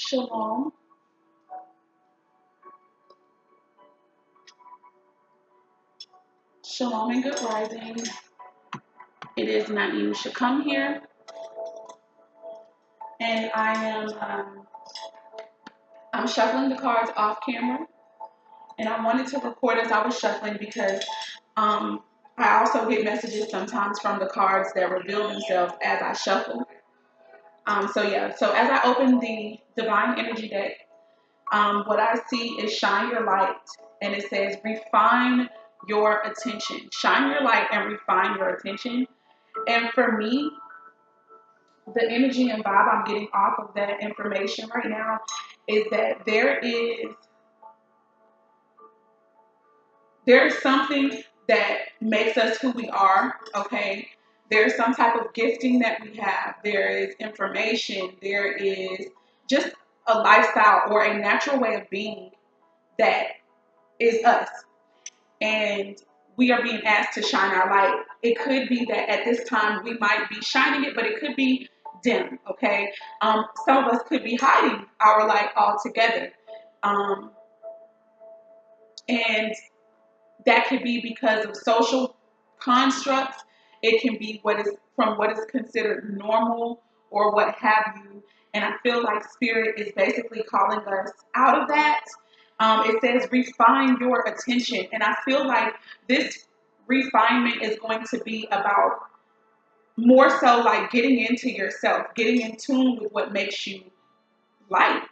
Shalom. Shalom and good rising. It is Naim Shakam here, and I'm shuffling the cards off camera, and I wanted to record as I was shuffling because um, I also get messages sometimes from the cards that reveal themselves as I shuffle. So as I open the Divine Energy deck, what I see is shine your light, and it says refine your attention. Shine your light and refine your attention. And for me, the energy and vibe I'm getting off of that information right now is that there's something that makes us who we are, okay? There's some type of gifting that we have. There is information. There is just a lifestyle or a natural way of being that is us. And we are being asked to shine our light. It could be that at this time we might be shining it, but it could be dim, okay? Some of us could be hiding our light altogether. Um, and that could be because of social constructs. It can be what is considered normal or what have you. And I feel like spirit is basically calling us out of that. It says refine your attention. And I feel like this refinement is going to be about more so like getting into yourself, getting in tune with what makes you light,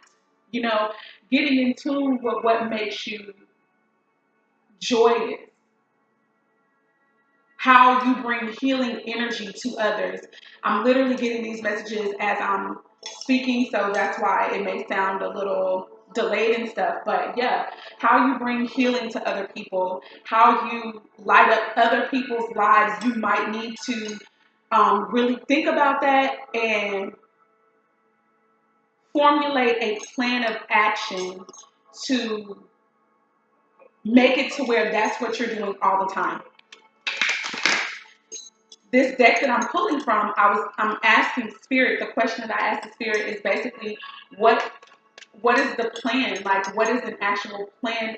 you know, getting in tune with what makes you joyous, how you bring healing energy to others. I'm literally getting these messages as I'm speaking, so that's why it may sound a little delayed and stuff. But yeah, how you bring healing to other people, how you light up other people's lives. You might need to really think about that and formulate a plan of action to make it to where that's what you're doing all the time. This deck that I'm pulling from, I'm asking spirit. The question that I asked the spirit is basically what is the plan? Like, what is an actual plan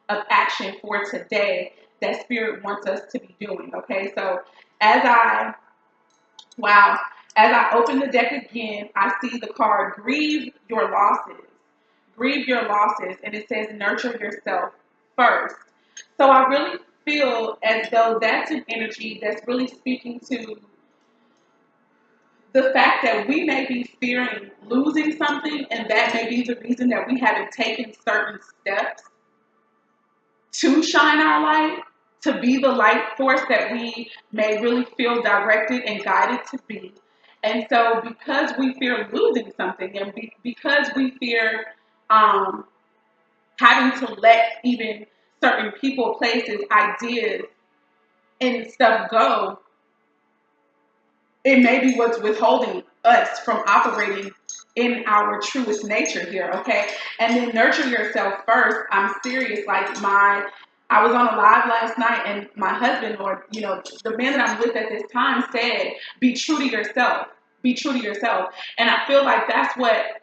of action for today that spirit wants us to be doing? Okay, so as I wow, as I open the deck again, I see the card grieve your losses. Grieve your losses, and it says nurture yourself first. So I really feel as though that's an energy that's really speaking to the fact that we may be fearing losing something, and that may be the reason that we haven't taken certain steps to shine our light, to be the light force that we may really feel directed and guided to be. And so, because we fear losing something, and because we fear um, having to let even certain people, places, ideas, and stuff go, it may be what's withholding us from operating in our truest nature here, okay? And then nurture yourself first. I'm serious. I was on a live last night, and my husband, or the man that I'm with at this time, said, "Be true to yourself. Be true to yourself." And I feel like that's what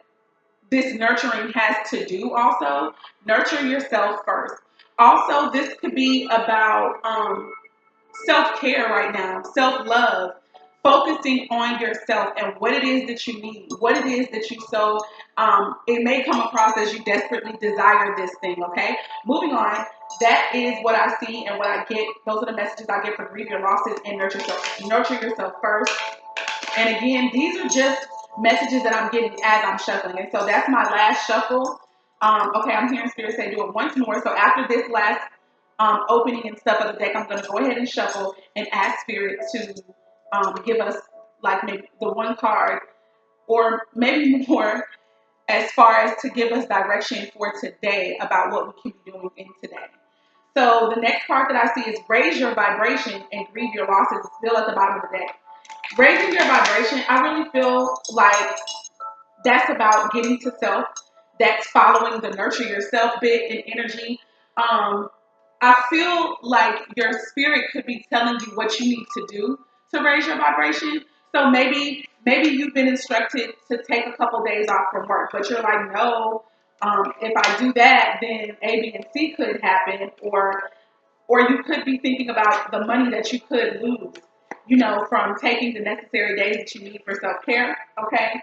this nurturing has to do. Also, nurture yourself first. Also, this could be about self-care right now, self-love, focusing on yourself and what it is that you need, what it is that you it may come across as you desperately desire this thing, okay? Moving on, that is what I see and what I get. Those are the messages I get for grieve your losses and nurture yourself first. And again, these are just messages that I'm getting as I'm shuffling. And so that's my last shuffle. Okay, I'm hearing Spirit say do it once more. So after this last opening and stuff of the deck, I'm going to go ahead and shuffle and ask Spirit to give us like maybe the one card or maybe more as far as to give us direction for today about what we can be doing in today. So the next card that I see is raise your vibration and grieve your losses. It's still at the bottom of the deck. Raising your vibration, I really feel like that's about getting to self. That's following the nurture yourself bit and energy. I feel like your spirit could be telling you what you need to do to raise your vibration. So maybe you've been instructed to take a couple days off from work, but you're like, no, if I do that, then A, B, and C could happen, or you could be thinking about the money that you could lose, from taking the necessary days that you need for self care. Okay,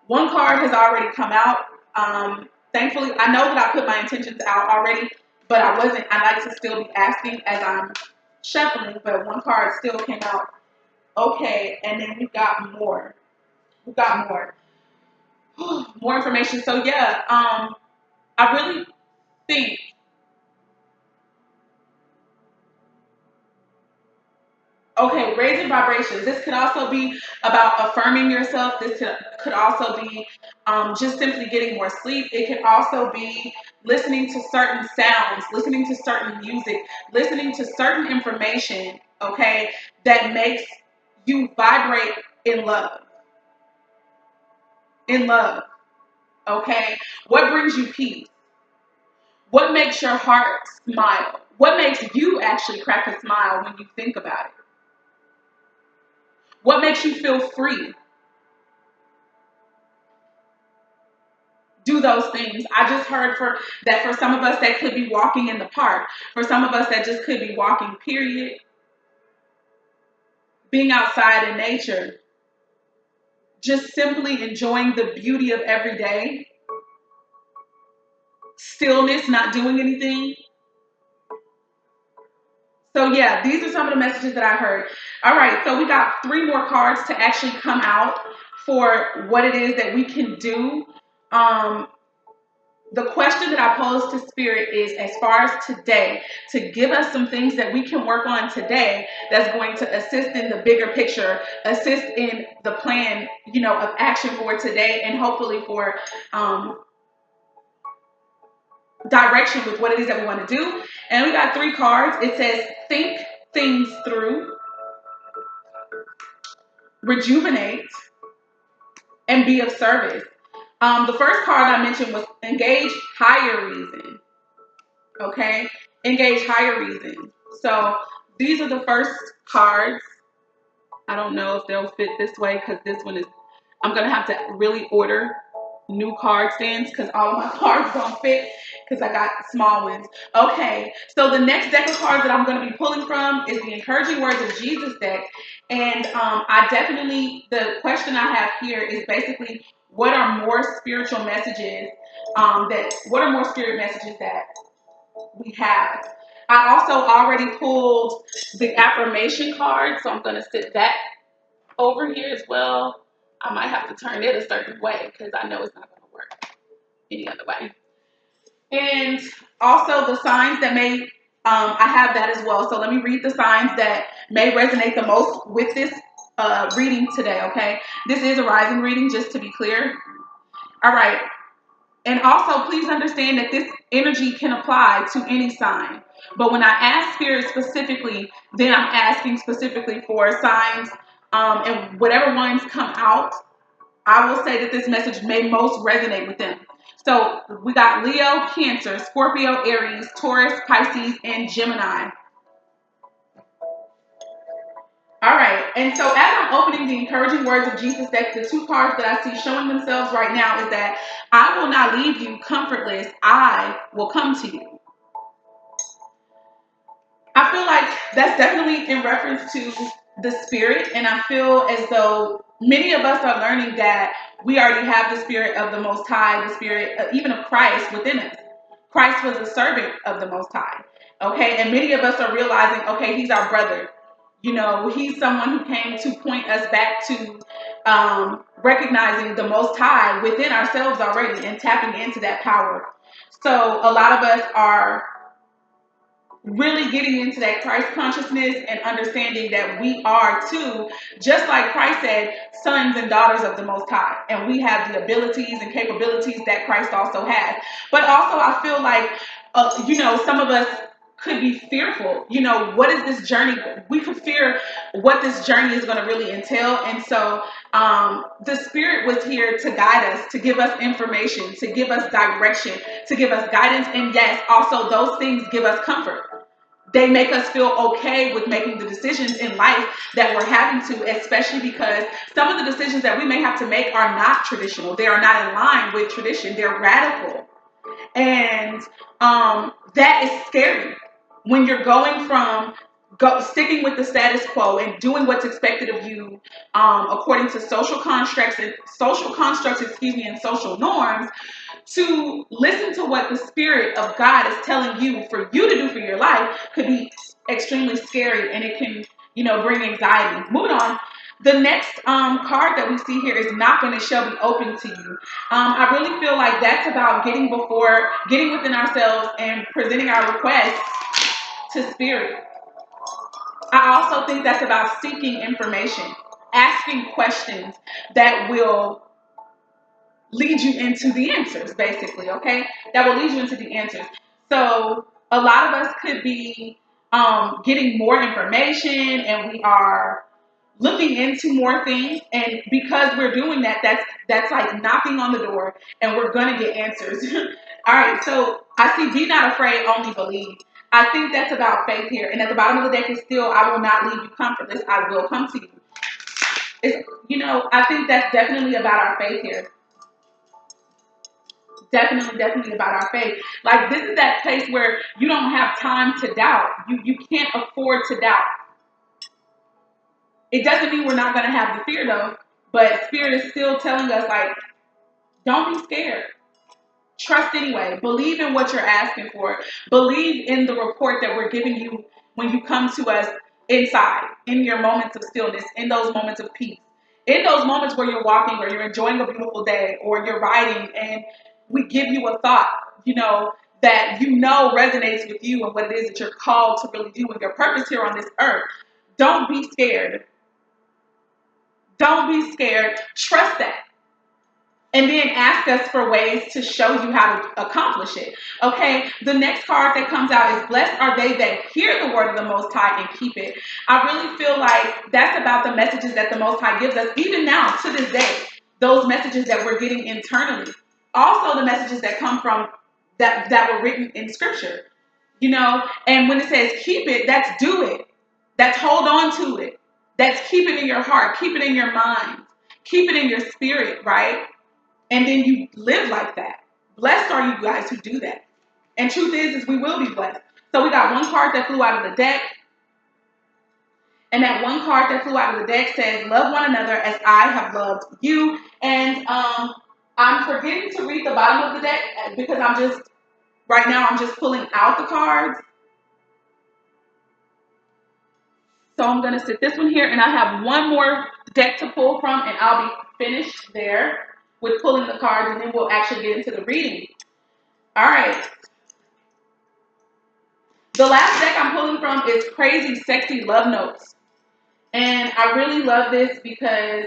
one card has already come out. Thankfully, I know that I put my intentions out already, but I wasn't. I like to still be asking as I'm shuffling, but one card still came out. Okay, and then we've got more. We've got more. More information. So yeah, I really think, okay, raising vibrations. This could also be about affirming yourself. This could also be just simply getting more sleep. It could also be listening to certain sounds, listening to certain music, listening to certain information, okay, that makes you vibrate in love. In love, okay? What brings you peace? What makes your heart smile? What makes you actually crack a smile when you think about it? What makes you feel free? Do those things. I just heard for some of us that could be walking in the park. For some of us that just could be walking, period. Being outside in nature. Just simply enjoying the beauty of every day. Stillness, not doing anything. So yeah, these are some of the messages that I heard. All right, so we got 3 more cards to actually come out for what it is that we can do. Um, the question that I pose to Spirit is, as far as today, to give us some things that we can work on today that's going to assist in the bigger picture, assist in the plan, of action for today, and hopefully for direction with what it is that we want to do. And we got 3 cards. It says, think things through, rejuvenate, and be of service. The first card I mentioned was engage higher reason. Okay, engage higher reason. So these are the first cards. I don't know if they'll fit this way because this one is, I'm going to have to really order new card stands because all of my cards don't fit because I got small ones. Okay, so the next deck of cards that I'm going to be pulling from is the Encouraging Words of Jesus deck. And the question I have here is basically, what are more spiritual messages what are more spirit messages that we have? I also already pulled the affirmation card, so I'm going to sit that over here as well. I might have to turn it a certain way because I know it's not going to work any other way. And also the signs that may, I have that as well. So let me read the signs that may resonate the most with this reading today, okay? This is a rising reading, just to be clear. All right. And also, please understand that this energy can apply to any sign. But when I ask Spirit specifically, then I'm asking specifically for signs, and whatever ones come out, I will say that this message may most resonate with them. So we got Leo, Cancer, Scorpio, Aries, Taurus, Pisces, and Gemini. All right, and so as I'm opening the Encouraging Words of Jesus deck, the 2 cards that I see showing themselves right now is that I will not leave you comfortless. I will come to you. I feel like that's definitely in reference to the Spirit, and I feel as though many of us are learning that we already have the Spirit of the Most High, the Spirit even of Christ within us. Christ was a servant of the Most High, okay? And many of us are realizing, okay, he's our brother. He's someone who came to point us back to recognizing the Most High within ourselves already and tapping into that power. So a lot of us are really getting into that Christ consciousness and understanding that we are too, just like Christ said, sons and daughters of the Most High. And we have the abilities and capabilities that Christ also has. But also I feel like, some of us could be fearful. What is this journey? We could fear what this journey is going to really entail. And so the Spirit was here to guide us, to give us information, to give us direction, to give us guidance. And yes, also those things give us comfort. they make us feel okay with making the decisions in life that we're having to, especially because some of the decisions that we may have to make are not traditional. They are not in line with tradition. They're radical. And that is scary when you're going from sticking with the status quo and doing what's expected of you according to social constructs and social norms, to listen to what the Spirit of God is telling you for you to do for your life could be extremely scary, and it can, bring anxiety. Moving on. The next card that we see here is knock and it shall be open to you. I really feel like that's about getting within ourselves and presenting our requests to Spirit. I also think that's about seeking information, asking questions that will lead you into the answers, basically, okay? That will lead you into the answers. So a lot of us could be getting more information, and we are looking into more things, and because we're doing that, that's like knocking on the door, and we're gonna get answers. All right, so I see be not afraid, only believe. I think that's about faith here. And at the bottom of the deck is still, I will not leave you comfortless, I will come to you. I think that's definitely about our faith here. Definitely about our faith. Like, this is that place where you don't have time to doubt. You can't afford to doubt. It doesn't mean we're not going to have the fear, though. But Spirit is still telling us, like, don't be scared. Trust anyway. Believe in what you're asking for. Believe in the report that we're giving you when you come to us inside, in your moments of stillness, in those moments of peace, in those moments where you're walking or you're enjoying a beautiful day or you're riding and we give you a thought, that resonates with you and what it is that you're called to really do with your purpose here on this earth. Don't be scared. Don't be scared. Trust that. And then ask us for ways to show you how to accomplish it. Okay, the next card that comes out is blessed are they that hear the word of the Most High and keep it. I really feel like that's about the messages that the Most High gives us, even now, to this day. Those messages that we're getting internally. Also the messages that come from, that were written in Scripture. And when it says keep it, that's do it. That's hold on to it. That's keep it in your heart. Keep it in your mind. Keep it in your spirit, right? And then you live like that. Blessed are you guys who do that. And truth is we will be blessed. So we got one card that flew out of the deck. And that one card that flew out of the deck says, love one another as I have loved you. And I'm forgetting to read the bottom of the deck because right now I'm just pulling out the cards. So I'm going to sit this one here, and I have one more deck to pull from, and I'll be finished there with pulling the cards, and then we'll actually get into the reading. All right. The last deck I'm pulling from is Crazy Sexy Love Notes. And I really love this because,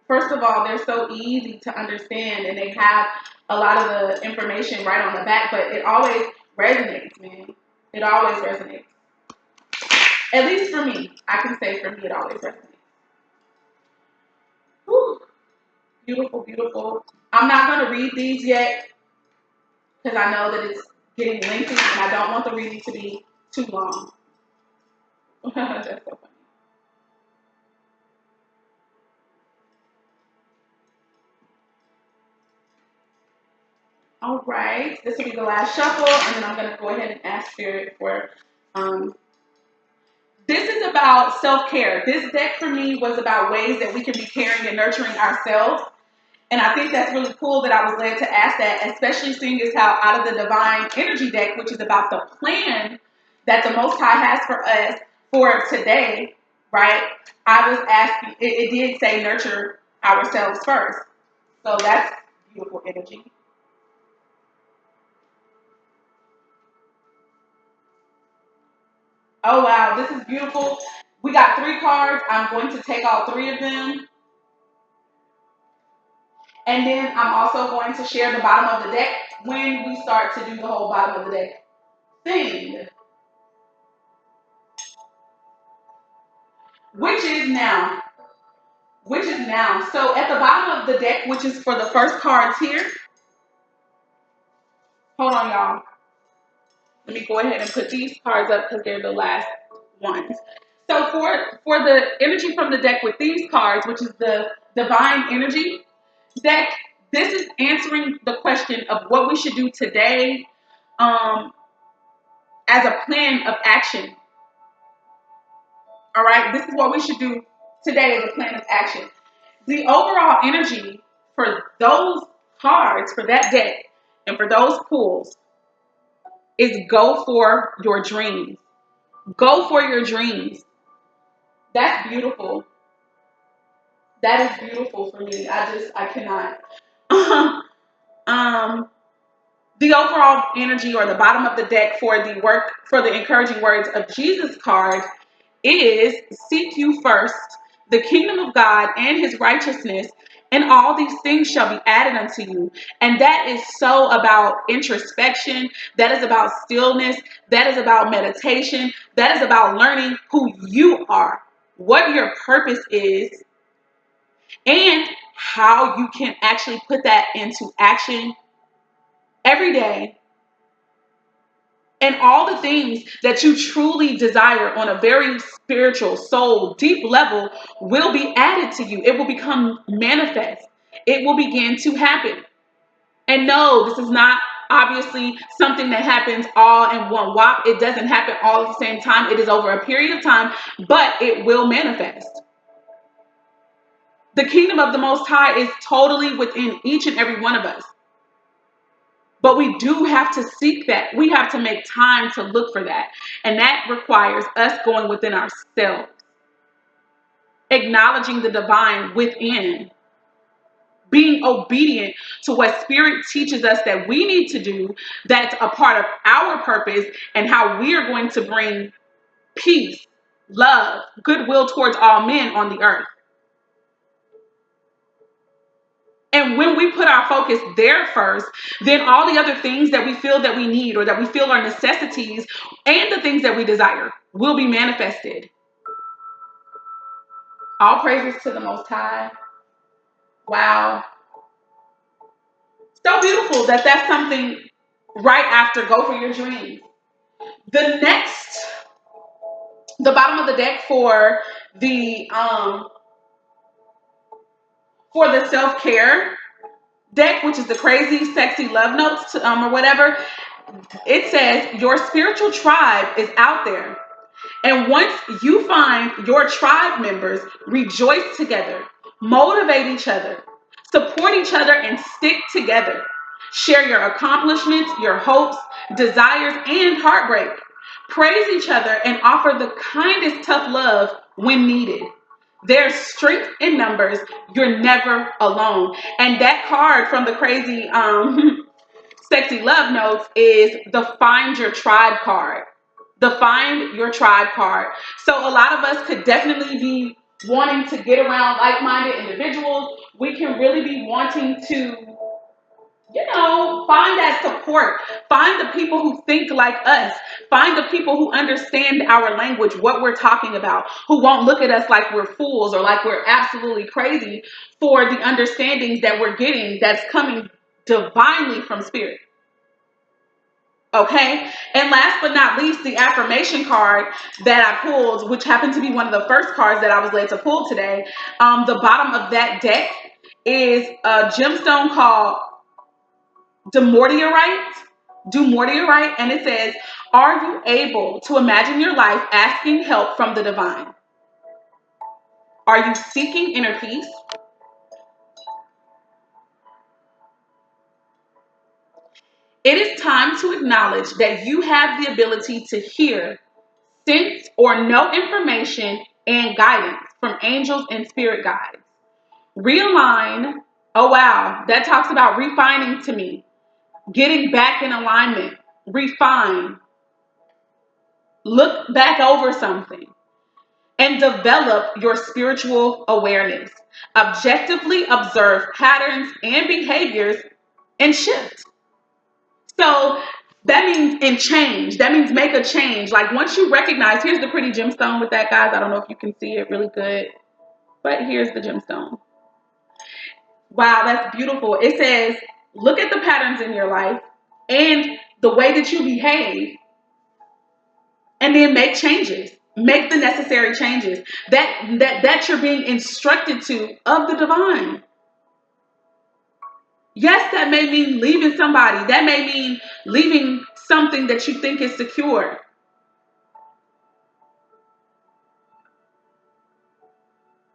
first of all, they're so easy to understand, and they have a lot of the information right on the back, but it always resonates, man. It always resonates. At least for me. I can say for me it always resonates. Whew. Beautiful, beautiful. I'm not going to read these yet because I know that it's getting lengthy and I don't want the reading to be too long. That's so funny. All right. This will be the last shuffle, and then I'm going to go ahead and ask Spirit for... This is about self-care. This deck for me was about ways that we can be caring and nurturing ourselves. And I think that's really cool that I was led to ask that, especially seeing as how out of the Divine Energy deck, which is about the plan that the Most High has for us for today, right? I was asking, it did say nurture ourselves first. So that's beautiful energy. Oh, wow, this is beautiful. We got 3 cards. I'm going to take all 3 of them. And then I'm also going to share the bottom of the deck when we start to do the whole bottom of the deck thing. Which is now. So at the bottom of the deck, which is for the first cards here. Hold on, y'all. Let me go ahead and put these cards up because they're the last ones. So for the energy from the deck with these cards, which is the divine energy deck, this is answering the question of what we should do today as a plan of action. All right, this is what we should do today as a plan of action. The overall energy for those cards, for that deck, and for those pools is go for your dreams. Go for your dreams. That's beautiful. That is beautiful for me. I cannot. um, the overall energy or the bottom of the deck for the encouraging words of Jesus card is seek you first the kingdom of God and his righteousness, and all these things shall be added unto you. And that is so about introspection. That is about stillness. That is about meditation. That is about learning who you are, what your purpose is, and how you can actually put that into action every day. And all the things that you truly desire on a very spiritual, soul, deep level will be added to you. It will become manifest. It will begin to happen. And no, this is not obviously something that happens all in one whop. It doesn't happen all at the same time. It is over a period of time, but it will manifest. The kingdom of the Most High is totally within each and every one of us. But we do have to seek that. We have to make time to look for that. And that requires us going within ourselves, acknowledging the divine within, being obedient to what Spirit teaches us that we need to do, that's a part of our purpose, and how we are going to bring peace, love, goodwill towards all men on the earth. And when we put our focus there first, then all the other things that we feel that we need or that we feel are necessities and the things that we desire will be manifested. All praises to the Most High. Wow. So beautiful that that's something right after go for your dreams. The bottom of the deck for the self-care deck, which is the crazy, sexy love notes or whatever, it says your spiritual tribe is out there. And once you find your tribe members, rejoice together, motivate each other, support each other, and stick together. Share your accomplishments, your hopes, desires, and heartbreak. Praise each other and offer the kindest tough love when needed. There's strength in numbers. You're never alone. And that card from the crazy sexy love notes is the Find Your Tribe card. The Find Your Tribe card. So a lot of us could definitely be wanting to get around like-minded individuals. We can really be wanting to, find that support. Find the people who think like us. Find the people who understand our language, what we're talking about, who won't look at us like we're fools or like we're absolutely crazy for the understandings that we're getting that's coming divinely from Spirit. Okay, and last but not least, the affirmation card that I pulled, which happened to be one of the first cards that I was led to pull today. The bottom of that deck is a gemstone called Dumortierite, and it says, are you able to imagine your life asking help from the divine? Are you seeking inner peace? It is time to acknowledge that you have the ability to hear, sense, or know information and guidance from angels and spirit guides. Realign. Oh, wow. That talks about refining to me. Getting back in alignment. Refine. Look back over something. And develop your spiritual awareness. Objectively observe patterns and behaviors and shift. So that means and change. That means make a change. Like once you recognize, here's the pretty gemstone with that, guys. I don't know if you can see it really good, but here's the gemstone. Wow, that's beautiful. It says, look at the patterns in your life and the way that you behave. And then make changes. Make the necessary changes that you're being instructed to of the divine. Yes, that may mean leaving somebody. That may mean leaving something that you think is secure.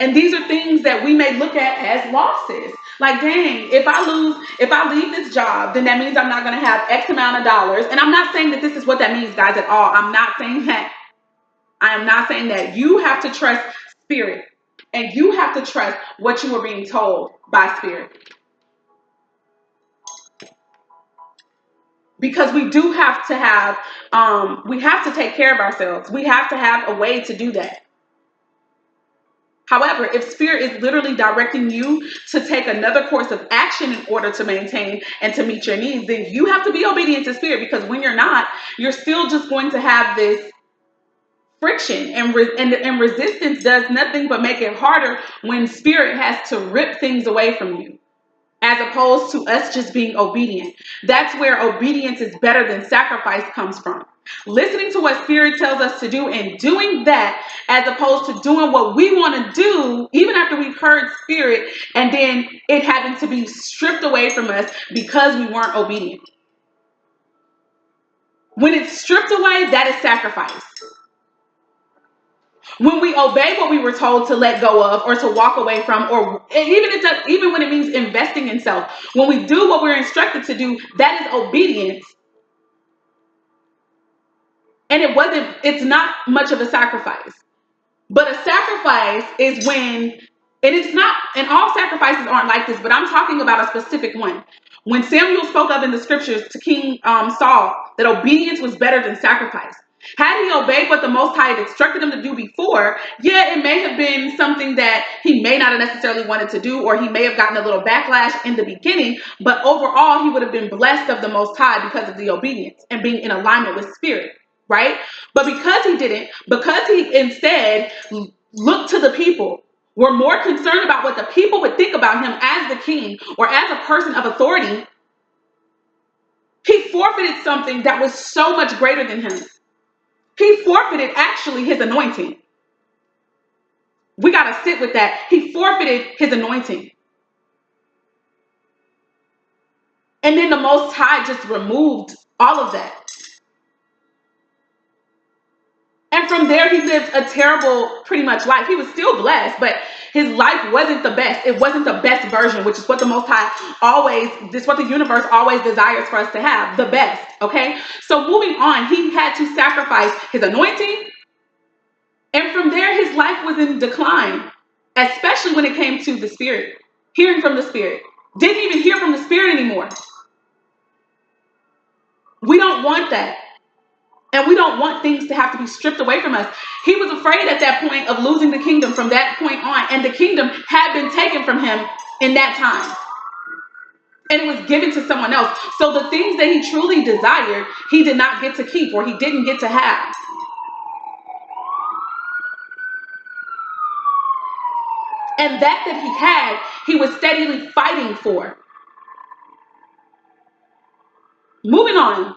And these are things that we may look at as losses. Like, dang, if I leave this job, then that means I'm not going to have X amount of dollars. And I'm not saying that this is what that means, guys, at all. I'm not saying that. I am not saying that. You have to trust spirit. And you have to trust what you are being told by spirit. Because we do have to have, we have to take care of ourselves. We have to have a way to do that. However, if spirit is literally directing you to take another course of action in order to maintain and to meet your needs, then you have to be obedient to spirit, because when you're not, you're still just going to have this friction, and resistance does nothing but make it harder when spirit has to rip things away from you, as opposed to us just being obedient. That's where obedience is better than sacrifice comes from. Listening to what spirit tells us to do and doing that, as opposed to doing what we want to do, even after we've heard spirit, and then it having to be stripped away from us because we weren't obedient. When it's stripped away, that is sacrifice. When we obey what we were told to let go of or to walk away from, or even when it means investing in self, when we do what we're instructed to do, that is obedience. And it's not much of a sacrifice. But a sacrifice is when, and it's not, and all sacrifices aren't like this, but I'm talking about a specific one. When Samuel spoke of in the scriptures to King Saul that obedience was better than sacrifice. Had he obeyed what the Most High had instructed him to do before, yeah, it may have been something that he may not have necessarily wanted to do, or he may have gotten a little backlash in the beginning, but overall he would have been blessed of the Most High because of the obedience and being in alignment with spirit, right? But because he didn't, because he instead looked to the people, were more concerned about what the people would think about him as the king or as a person of authority, he forfeited something that was so much greater than him. He forfeited actually his anointing. We got to sit with that. He forfeited his anointing. And then the Most High just removed all of that. And from there, he lived a terrible, pretty much life. He was still blessed, but his life wasn't the best. It wasn't the best version, which is what the Most High this is what the universe always desires for us to have, the best, okay? So moving on, he had to sacrifice his anointing. And from there, his life was in decline, especially when it came to the spirit, hearing from the spirit. Didn't even hear from the spirit anymore. We don't want that. And we don't want things to have to be stripped away from us. He was afraid at that point of losing the kingdom from that point on. And the kingdom had been taken from him in that time. And it was given to someone else. So the things that he truly desired, he did not get to keep, or he didn't get to have. And that he had, he was steadily fighting for. Moving on.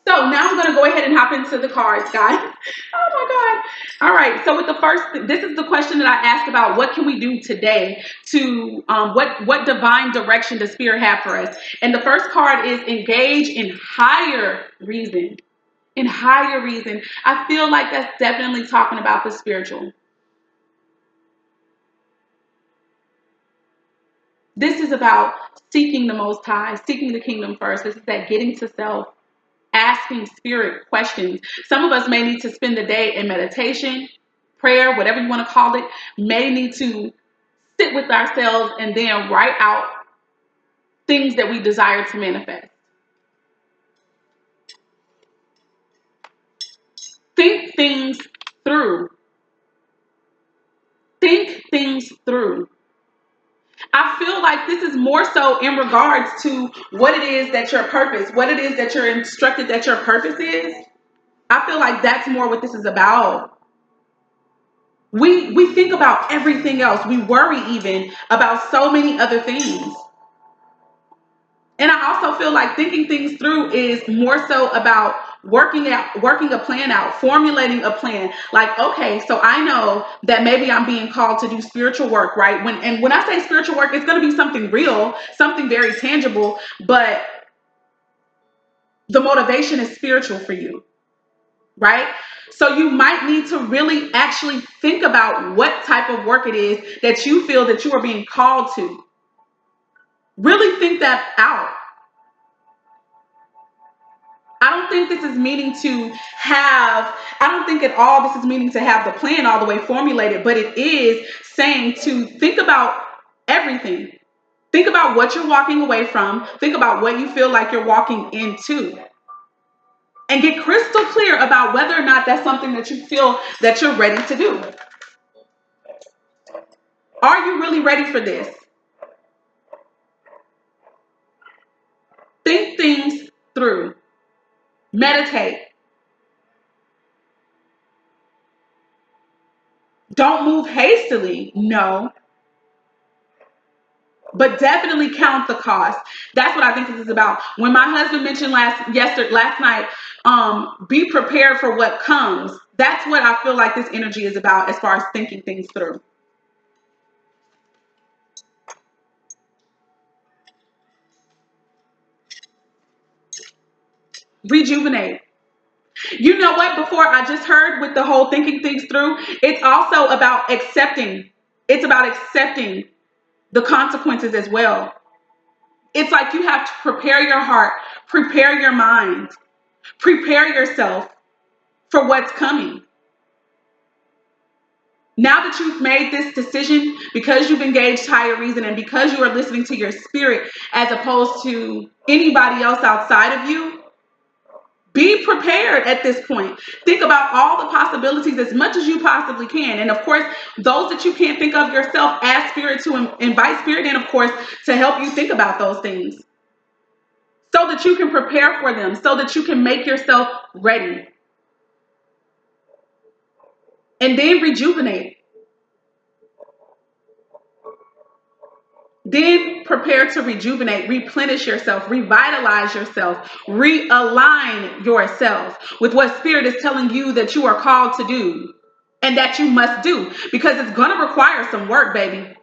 So now I'm going to go ahead and hop into the cards, guys. Oh my God. All right. So with the first, this is the question that I asked about, what can we do today to, what divine direction does Spirit have for us? And the first card is engage in higher reason. In higher reason. I feel like that's definitely talking about the spiritual. This is about seeking the Most High, seeking the kingdom first. This is that getting to self. Asking spirit questions. Some of us may need to spend the day in meditation, prayer, whatever you want to call it, may need to sit with ourselves and then write out things that we desire to manifest. Think things through. Think things through. I feel like this is more so in regards to what it is that your purpose, what it is that you're instructed that your purpose is. I feel like that's more what this is about. We think about everything else. We worry even about so many other things. And I also feel like thinking things through is more so about working a plan out, formulating a plan. Like, okay, so I know that maybe I'm being called to do spiritual work, right? When I say spiritual work, it's going to be something real, something very tangible, but the motivation is spiritual for you, right? So you might need to really actually think about what type of work it is that you feel that you are being called to. Really think that out. I don't think this is meaning to have, I don't think at all this is meaning to have the plan all the way formulated, but it is saying to think about everything. Think about what you're walking away from. Think about what you feel like you're walking into. And get crystal clear about whether or not that's something that you feel that you're ready to do. Are you really ready for this? Think things through. Meditate. Don't move hastily. No. But definitely count the cost. That's what I think this is about. When my husband mentioned last night, be prepared for what comes. That's what I feel like this energy is about as far as thinking things through. Rejuvenate. You know what? Before I just heard with the whole thinking things through, it's also about accepting. It's about accepting the consequences as well. It's like you have to prepare your heart, prepare your mind, prepare yourself for what's coming. Now that you've made this decision, because you've engaged higher reason and because you are listening to your spirit as opposed to anybody else outside of you, be prepared at this point. Think about all the possibilities as much as you possibly can. And of course, those that you can't think of yourself, ask spirit to invite spirit in, of course, to help you think about those things so that you can prepare for them, so that you can make yourself ready. And then rejuvenate. Then prepare to rejuvenate, replenish yourself, revitalize yourself, realign yourself with what spirit is telling you that you are called to do and that you must do, because it's going to require some work, baby.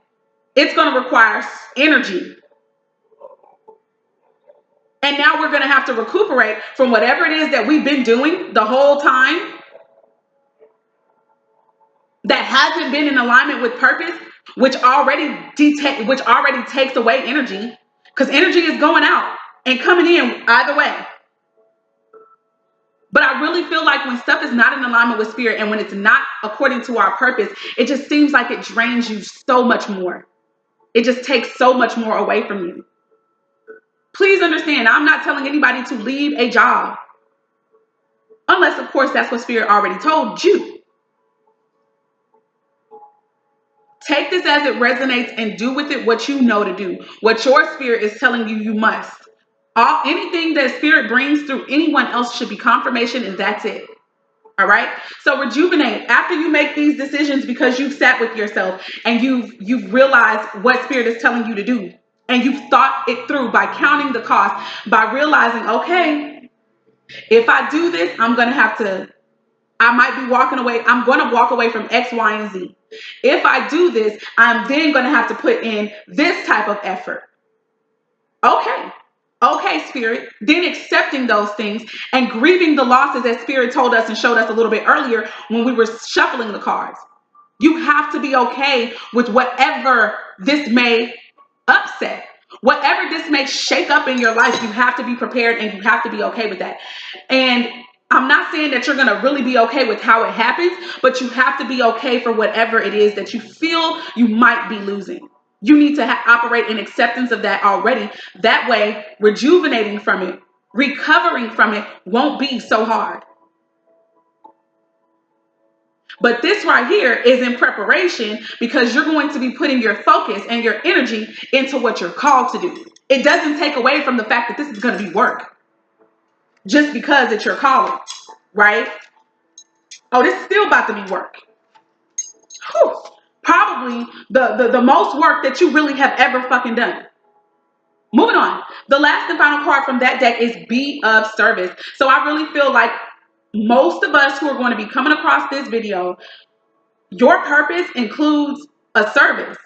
It's going to require energy. And now we're going to have to recuperate from whatever it is that we've been doing the whole time that hasn't been in alignment with purpose, which already takes away energy, because energy is going out and coming in either way. But I really feel like when stuff is not in alignment with spirit and when it's not according to our purpose, it just seems like it drains you so much more. It just takes so much more away from you. Please understand, I'm not telling anybody to leave a job. Unless, of course, that's what spirit already told you. Take this as it resonates and do with it what you know to do. What your spirit is telling you you must. Anything that spirit brings through anyone else should be confirmation, and that's it. All right. So rejuvenate after you make these decisions, because you've sat with yourself and you've realized what spirit is telling you to do, and you've thought it through by counting the cost, by realizing, okay, if I do this, I might be walking away. I'm going to walk away from X, Y, and Z. If I do this, I'm then going to have to put in this type of effort. Okay, spirit. Then accepting those things and grieving the losses that spirit told us and showed us a little bit earlier when we were shuffling the cards. You have to be okay with whatever this may upset. Whatever this may shake up in your life, you have to be prepared and you have to be okay with that. And I'm not saying that you're going to really be okay with how it happens, but you have to be okay for whatever it is that you feel you might be losing. You need to operate in acceptance of that already. That way, rejuvenating from it, recovering from it won't be so hard. But this right here is in preparation, because you're going to be putting your focus and your energy into what you're called to do. It doesn't take away from the fact that this is going to be work just because it's your calling, right? Oh, this is still about to be work. Whew. Probably the most work that you really have ever fucking done. Moving on. The last and final card from that deck is be of service. So I really feel like most of us who are going to be coming across this video, your purpose includes a service.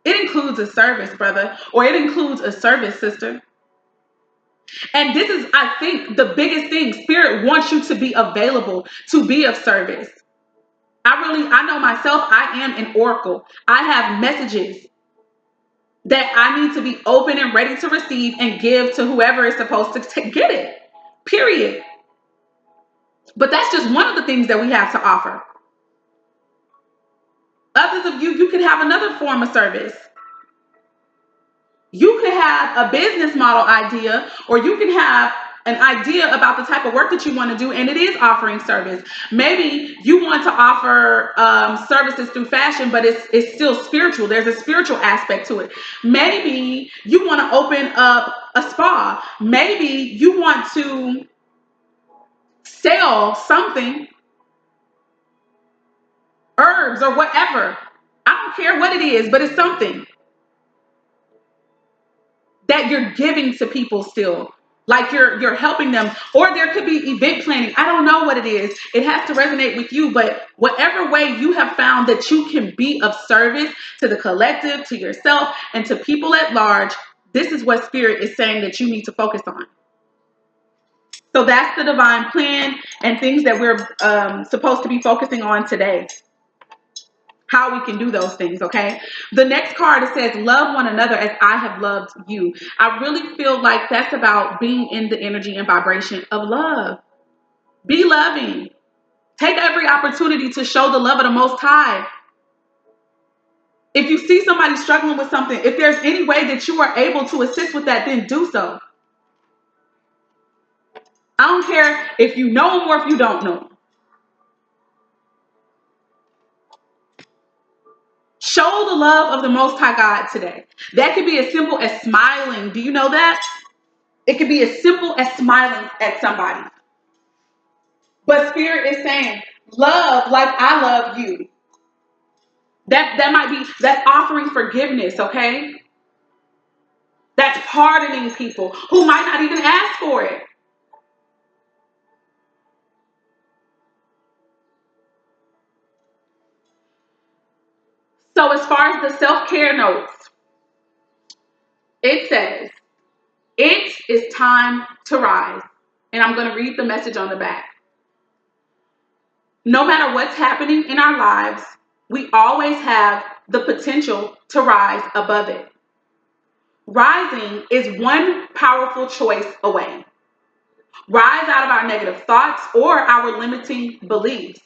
It includes a service, brother, or it includes a service, sister. And this is, I think, the biggest thing. Spirit wants you to be available, to be of service. I know myself, I am an oracle. I have messages that I need to be open and ready to receive and give to whoever is supposed to get it. Period. But that's just one of the things that we have to offer. Others of you could have another form of service. You could have a business model idea, or you can have an idea about the type of work that you want to do, and it is offering service. Maybe you want to offer services through fashion, but it's still spiritual. There's a spiritual aspect to it. Maybe you want to open up a spa. Maybe you want to sell something, herbs or whatever. I don't care what it is, but it's something that you're giving to people still. Like you're helping them. Or there could be event planning. I don't know what it is. It has to resonate with you. But whatever way you have found that you can be of service to the collective, to yourself, and to people at large, this is what Spirit is saying that you need to focus on. So that's the divine plan and things that we're supposed to be focusing on today. How we can do those things, okay? The next card, it says, love one another as I have loved you. I really feel like that's about being in the energy and vibration of love. Be loving. Take every opportunity to show the love of the Most High. If you see somebody struggling with something, if there's any way that you are able to assist with that, then do so. I don't care if you know them or if you don't know them. Show the love of the Most High God today. That could be as simple as smiling. Do you know that? It could be as simple as smiling at somebody. But Spirit is saying, love like I love you. That's offering forgiveness, okay? That's pardoning people who might not even ask for it. So as far as the self-care notes, it says, it is time to rise. And I'm going to read the message on the back. No matter what's happening in our lives, we always have the potential to rise above it. Rising is one powerful choice away. Rise out of our negative thoughts or our limiting beliefs.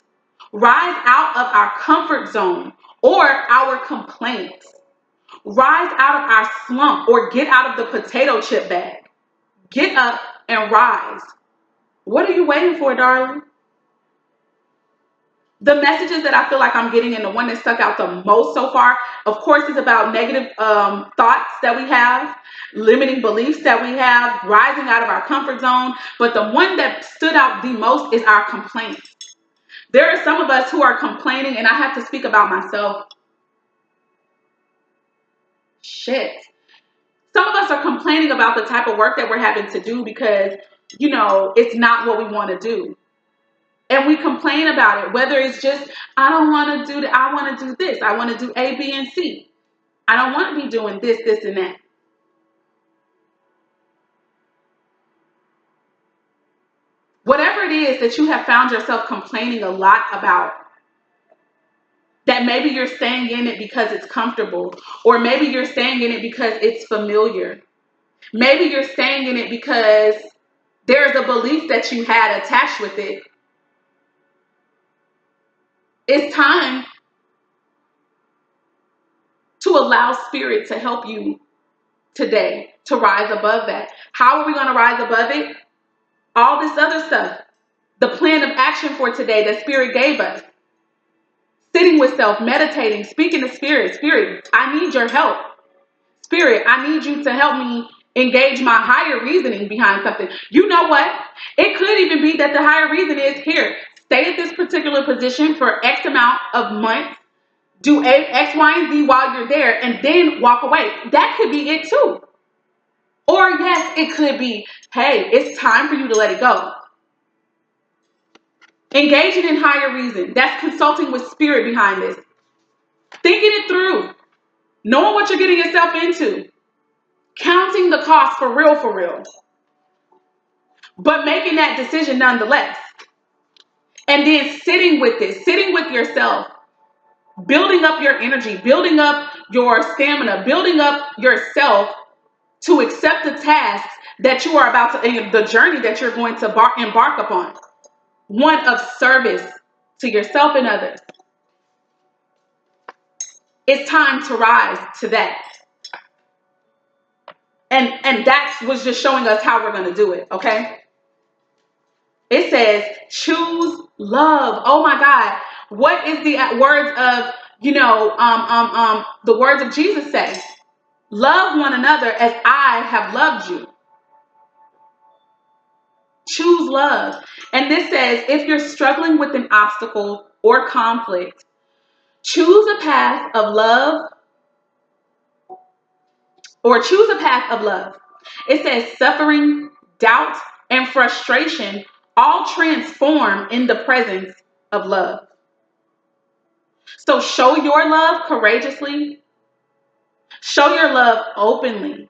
Rise out of our comfort zone or our complaints. Rise out of our slump or get out of the potato chip bag. Get up and rise. What are you waiting for, darling? The messages that I feel like I'm getting, and the one that stuck out the most so far, of course, is about negative thoughts that we have, limiting beliefs that we have, rising out of our comfort zone. But the one that stood out the most is our complaints. There are some of us who are complaining, and I have to speak about myself. Shit. Some of us are complaining about the type of work that we're having to do because, it's not what we want to do. And we complain about it, whether it's just, I don't want to do that. I want to do this. I want to do A, B, and C. I don't want to be doing this, this, and that. Whatever it is that you have found yourself complaining a lot about, that maybe you're staying in it because it's comfortable, or maybe you're staying in it because it's familiar. Maybe you're staying in it because there's a belief that you had attached with it. It's time to allow Spirit to help you today to rise above that. How are we going to rise above it? All this other stuff. The plan of action for today that Spirit gave us. Sitting with self, meditating, speaking to Spirit. Spirit, I need your help. Spirit, I need you to help me engage my higher reasoning behind something. You know what? It could even be that the higher reason is, here, stay at this particular position for X amount of months. do X, Y, and Z while you're there, and then walk away. That could be it too. Or yes, it could be, hey, it's time for you to let it go. Engaging in higher reason. That's consulting with spirit behind this. Thinking it through. Knowing what you're getting yourself into. Counting the cost for real, for real. But making that decision nonetheless. And then sitting with it, sitting with yourself, building up your energy, building up your stamina, building up yourself to accept the tasks that you are about to, the journey that you're going to embark upon. One of service to yourself and others. It's time to rise to that. And that was just showing us how we're going to do it, okay? It says, choose love. Oh my God. What is the words of, the words of Jesus say? Love one another as I have loved you. Choose love. And this says, if you're struggling with an obstacle or conflict, choose a path of love, or choose a path of love. It says suffering, doubt, and frustration all transform in the presence of love. So show your love courageously, show your love openly,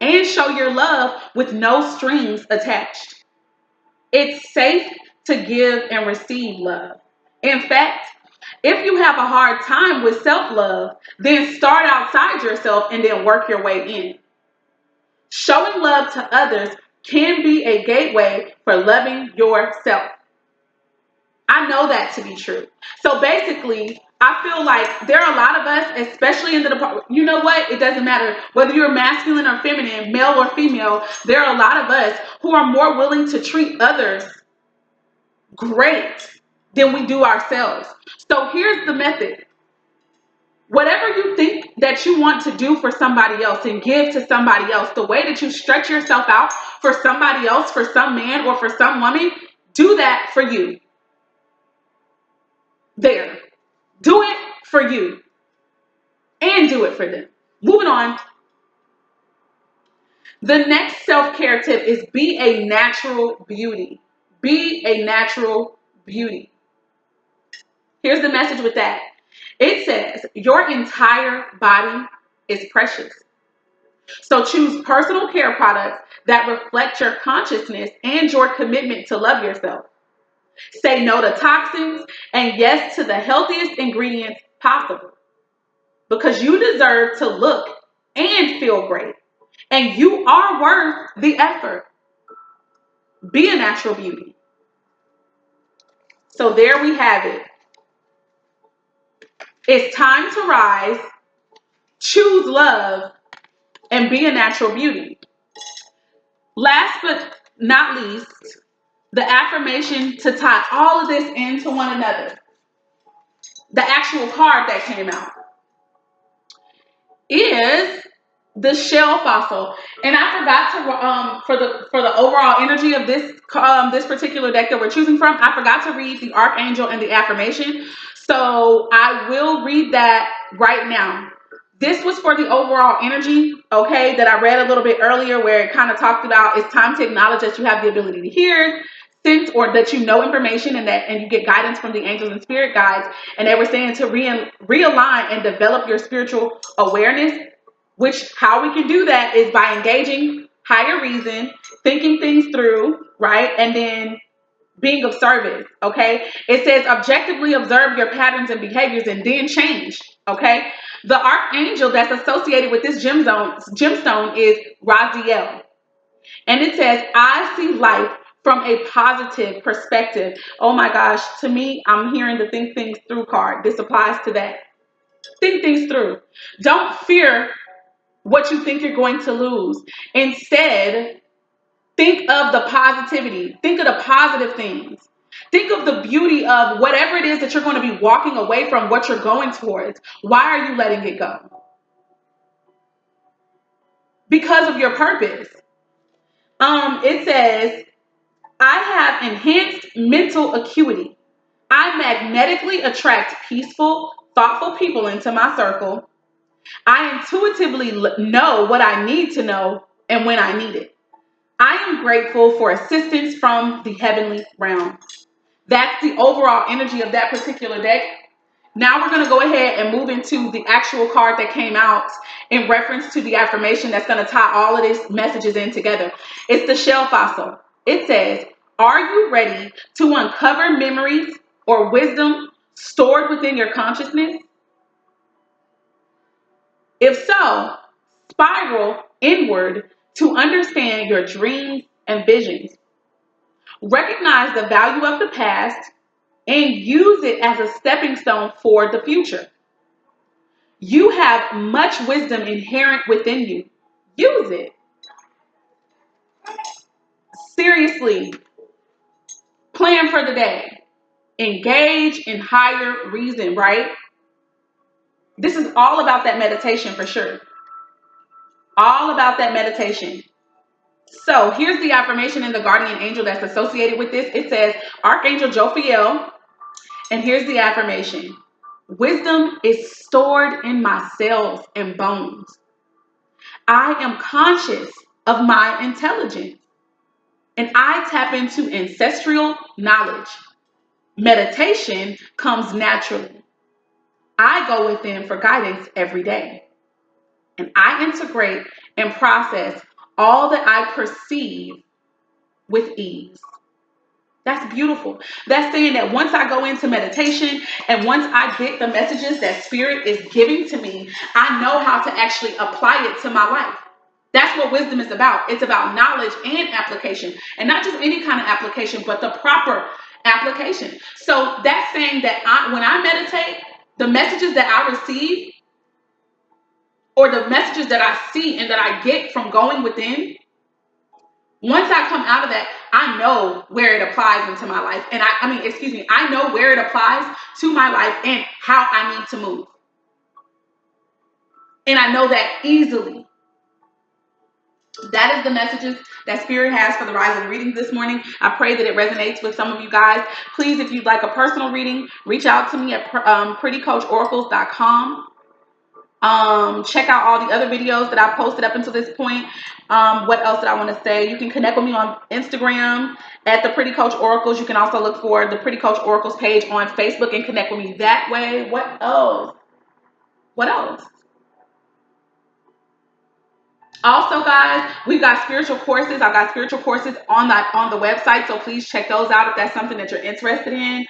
and show your love with no strings attached. It's safe to give and receive love. In fact, if you have a hard time with self-love, then start outside yourself and then work your way in. Showing love to others can be a gateway for loving yourself. I know that to be true. So basically, I feel like there are a lot of us, especially in the department, you know what? It doesn't matter whether you're masculine or feminine, male or female. There are a lot of us who are more willing to treat others great than we do ourselves. So here's the method. Whatever you think that you want to do for somebody else and give to somebody else, the way that you stretch yourself out for somebody else, for some man or for some woman, do that for you. There. Do it for you. And do it for them. Moving on. The next self-care tip is be a natural beauty. Be a natural beauty. Here's the message with that. It says, your entire body is precious. So choose personal care products that reflect your consciousness and your commitment to love yourself. Say no to toxins and yes to the healthiest ingredients possible. Because you deserve to look and feel great. And you are worth the effort. Be a natural beauty. So there we have it. It's time to rise, choose love, and be a natural beauty. Last but not least, the affirmation to tie all of this into one another. The actual card that came out is the shell fossil, and I forgot to for the overall energy of this particular deck that we're choosing from. I forgot to read the archangel and the affirmation, so I will read that right now. This was for the overall energy, okay, that I read a little bit earlier, where it kind of talked about it's time to acknowledge that you have the ability to hear, sense, or that you know information, and you get guidance from the angels and spirit guides. And they were saying to realign and develop your spiritual awareness, which how we can do that is by engaging higher reason, thinking things through, right? And then being of service, okay? It says objectively observe your patterns and behaviors and then change, okay? The archangel that's associated with this gemstone is Raziel. And it says, I see life from a positive perspective. Oh my gosh, to me, I'm hearing the think things through card. This applies to that. Think things through. Don't fear what you think you're going to lose. Instead, think of the positivity. Think of the positive things. Think of the beauty of whatever it is that you're going to be walking away from, what you're going towards. Why are you letting it go? Because of your purpose. It says, I have enhanced mental acuity. I magnetically attract peaceful, thoughtful people into my circle. I intuitively know what I need to know and when I need it. I am grateful for assistance from the heavenly realm. That's the overall energy of that particular deck. Now we're going to go ahead and move into the actual card that came out in reference to the affirmation that's going to tie all of these messages in together. It's the shell fossil. It says, are you ready to uncover memories or wisdom stored within your consciousness? If so, spiral inward to understand your dreams and visions. Recognize the value of the past and use it as a stepping stone for the future. You have much wisdom inherent within you. Use it. Seriously, plan for the day. Engage in higher reason, right? This is all about that meditation for sure. All about that meditation. So here's the affirmation in the guardian angel that's associated with this. It says, Archangel Jophiel. And here's the affirmation. Wisdom is stored in my cells and bones. I am conscious of my intelligence. And I tap into ancestral knowledge. Meditation comes naturally. I go within for guidance every day. And I integrate and process all that I perceive with ease. That's beautiful. That's saying that once I go into meditation and once I get the messages that Spirit is giving to me, I know how to actually apply it to my life. That's what wisdom is about. It's about knowledge and application. And not just any kind of application, but the proper application. So that's saying that when I meditate, the messages that I receive or the messages that I see and that I get from going within, once I come out of that, I know where it applies into my life. And I know where it applies to my life and how I need to move. And I know that easily. That is the messages that Spirit has for the rising readings this morning. I pray that it resonates with some of you guys. Please, if you'd like a personal reading, reach out to me at theprettycoachoracles.com. Check out all the other videos that I've posted up until this point. What else did I want to say? You can connect with me on Instagram at The Pretty Coach Oracles. You can also look for The Pretty Coach Oracles page on Facebook and connect with me that way. What else? Also, guys, we've got spiritual courses. I've got spiritual courses on the website, so please check those out if that's something that you're interested in.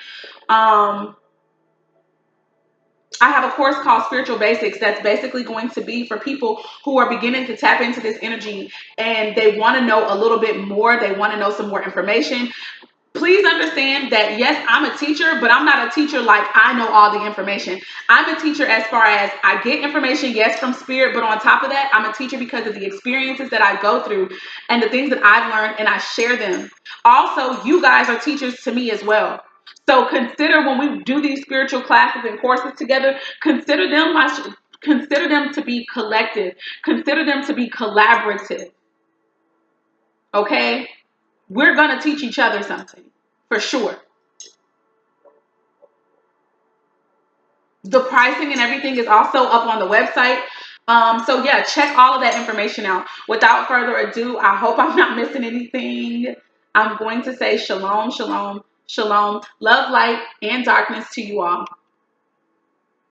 I have a course called Spiritual Basics that's basically going to be for people who are beginning to tap into this energy and they want to know a little bit more. They want to know some more information. Please understand that, yes, I'm a teacher, but I'm not a teacher like I know all the information. I'm a teacher as far as I get information, yes, from Spirit, but on top of that, I'm a teacher because of the experiences that I go through and the things that I've learned, and I share them. Also, you guys are teachers to me as well. So consider when we do these spiritual classes and courses together, consider them to be collective. Consider them to be collaborative. Okay? We're going to teach each other something, for sure. The pricing and everything is also up on the website. So yeah, check all of that information out. Without further ado, I hope I'm not missing anything. I'm going to say shalom, shalom, shalom. Love, light, and darkness to you all.